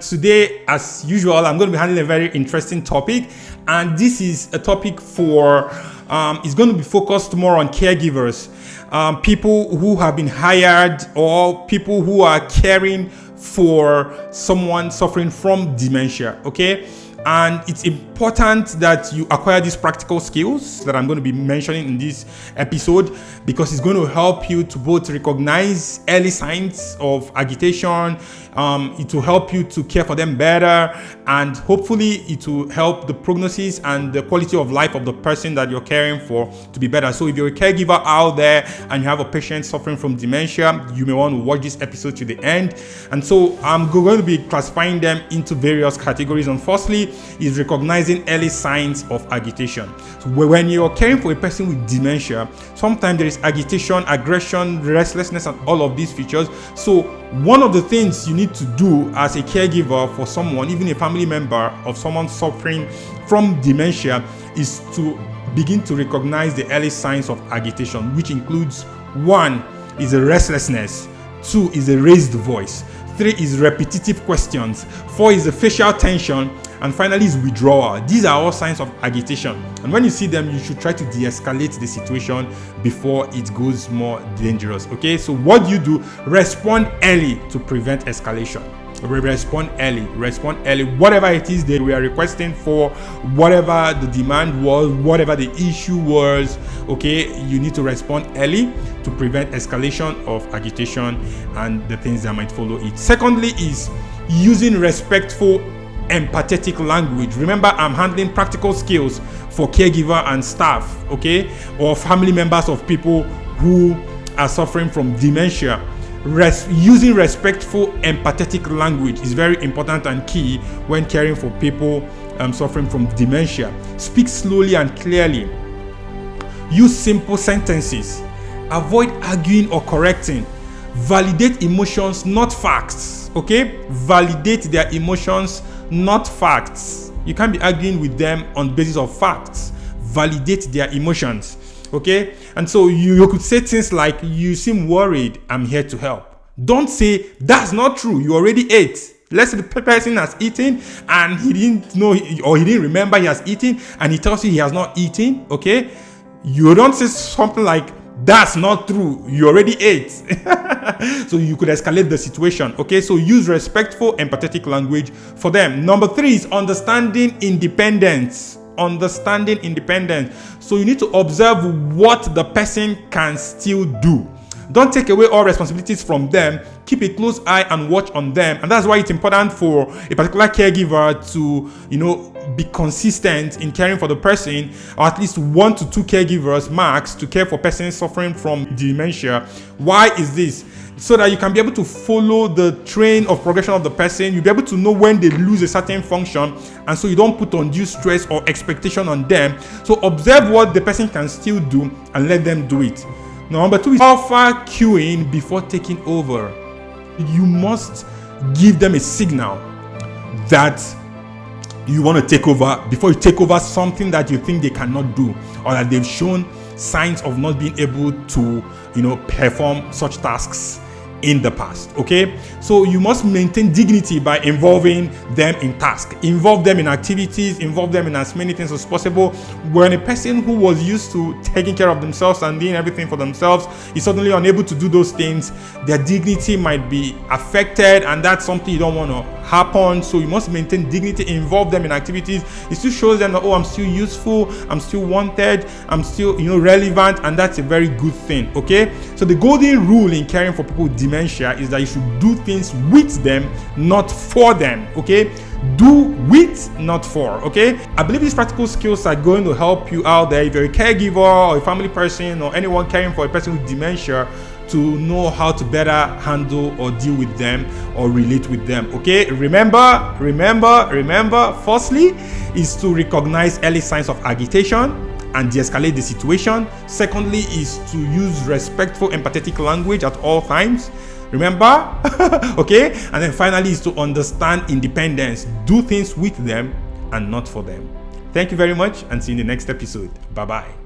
Today, as usual, I'm going to be handling a very interesting topic, and this is a topic for it's going to be focused more on caregivers, people who have been hired or people who are caring for someone suffering from dementia. Okay, and it's important that you acquire these practical skills that I'm going to be mentioning in this episode, because it's going to help you to both recognize early signs of agitation. It will help you to care for them better, and hopefully it will help the prognosis and the quality of life of the person that you're caring for to be better. So if you're a caregiver out there and you have a patient suffering from dementia, you may want to watch this episode to the end. And so I'm going to be classifying them into various categories. And firstly is recognizing early signs of agitation. So when you're caring for a person with dementia, sometimes there is agitation, aggression, restlessness, and all of these features. So one of the things you need to do as a caregiver for someone, even a family member of someone suffering from dementia, is to begin to recognize the early signs of agitation, which includes: 1 is a restlessness, 2 is a raised voice, 3 is repetitive questions, 4 is a facial tension, and finally is withdrawal. These are all signs of agitation, and when you see them, you should try to de-escalate the situation before it goes more dangerous. Okay, so what do? Respond early to prevent escalation. Respond early, whatever it is that we are requesting for, whatever the demand was, whatever the issue was. Okay, you need to respond early to prevent escalation of agitation and the things that might follow it. Secondly is using respectful, empathetic language. Remember, I'm handling practical skills for caregiver and staff, okay, or family members of people who are suffering from dementia. Using respectful, empathetic language is very important and key when caring for people suffering from dementia. Speak slowly and clearly. Use simple sentences. Avoid arguing or correcting. Validate emotions, not facts. Okay, validate their emotions, not facts. You can't be arguing with them on the basis of facts. Validate their emotions. Okay, and so you could say things like, "You seem worried, I'm here to help." Don't say, "That's not true, you already ate." Let's say the person has eaten and he didn't know, or he didn't remember he has eaten, and he tells you he has not eaten. Okay, you don't say something like, "That's not true, you already ate." So you could escalate the situation. Okay, so use respectful, empathetic language for them. Number 3 is understanding independence. So you need to observe what the person can still do. Don't take away all responsibilities from them. Keep a close eye and watch on them. And that's why it's important for a particular caregiver to, be consistent in caring for the person, or at least 1 to 2 caregivers max to care for persons suffering from dementia. Why is this? So that you can be able to follow the train of progression of the person. You'll be able to know when they lose a certain function, and so you don't put undue stress or expectation on them. So observe what the person can still do and let them do it. Number 2 is offer cueing before taking over. You must give them a signal that you want to take over before you take over something that you think they cannot do, or that they've shown signs of not being able to, perform such tasks in the past. Okay, so you must maintain dignity by involving them in tasks, involve them in activities, involve them in as many things as possible. When a person who was used to taking care of themselves and doing everything for themselves is suddenly unable to do those things, their dignity might be affected, and that's something you don't want to happen. So you must maintain dignity, involve them in activities. It still shows them that, I'm still useful, I'm still wanted, I'm still relevant, and that's a very good thing. Okay, so the golden rule in caring for people with dementia is that you should do things with them, not for them. Okay, do with, not for. Okay, I believe these practical skills are going to help you out there if you're a caregiver or a family person or anyone caring for a person with dementia, to know how to better handle or deal with them or relate with them. Okay, remember, firstly is to recognize early signs of agitation and de-escalate the situation. Secondly is to use respectful, empathetic language at all times. Remember? Okay, and then finally is to understand independence. Do things with them and not for them. Thank you very much, and see you in the next episode. Bye-bye.